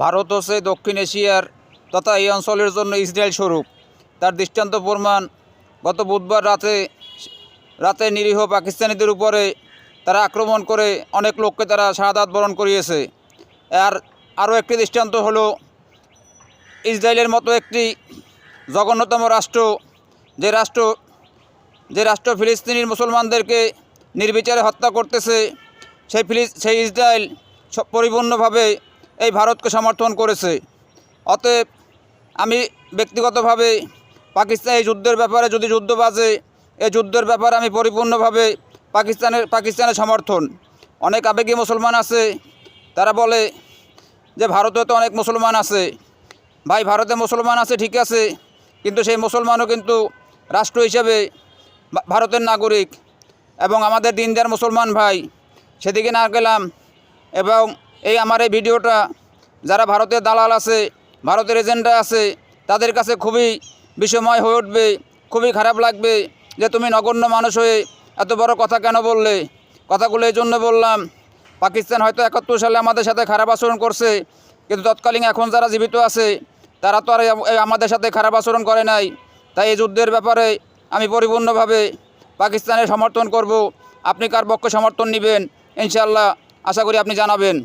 ভারত হচ্ছে দক্ষিণ এশিয়ার তথা এই অঞ্চলের জন্য ইসরায়েল স্বরূপ। তার দৃষ্টান্ত প্রমাণ গত বুধবার রাতে নিরীহ পাকিস্তানিদের উপরে তারা আক্রমণ করে অনেক লোককে তারা শাহাদাত বরণ করিয়েছে। আর আরও একটি দৃষ্টান্ত হলো ইসরায়েলের মতো একটি জঘন্যতম রাষ্ট্র, যে রাষ্ট্র ফিলিস্তিনির মুসলমানদেরকে নির্বিচারে হত্যা করতেছে, সেই ইসরায়েল পরিপূর্ণভাবে এই ভারতকে সমর্থন করেছে। অতএব আমি ব্যক্তিগতভাবে এই যুদ্ধের ব্যাপারে, যদি যুদ্ধ বাজে, এই যুদ্ধের ব্যাপারে আমি পরিপূর্ণভাবে পাকিস্তানের সমর্থন। অনেক আবেগী মুসলমান আছে, তারা বলে যে ভারতে তো অনেক মুসলমান আছে। ভাই, ভারতে মুসলমান আছে ঠিক আছে, কিন্তু সেই মুসলমানও কিন্তু রাষ্ট্র হিসেবে ভারতের নাগরিক এবং আমাদের দিনদার মুসলমান ভাই। সেদিকে না গেলাম এবং আমার এই ভিডিওটা যারা ভারতের দালাল আছে, ভারতের এজেন্ডা আছে, তাদের কাছে খুবই বিষময় হয়ে উঠবে, খুবই খারাপ লাগবে যে তুমি নগণ্য মানুষ হয়ে এত বড় কথা কেন বললে। কথাগুলো এই জন্য বললাম, পাকিস্তান হয়তো 71 সালে আমাদের সাথে খারাপ আচরণ করছে, কিন্তু তৎকালীন এখন যারা জীবিত আছে তারা তো আর আমাদের সাথে খারাপ আচরণ করে নাই। তাই এই যুদ্ধের ব্যাপারে আমি পরিপূর্ণভাবে পাকিস্তানের সমর্থন করব। আপনি কার পক্ষে সমর্থন নেবেন ইনশাআল্লাহ আশা করি আপনি জানাবেন।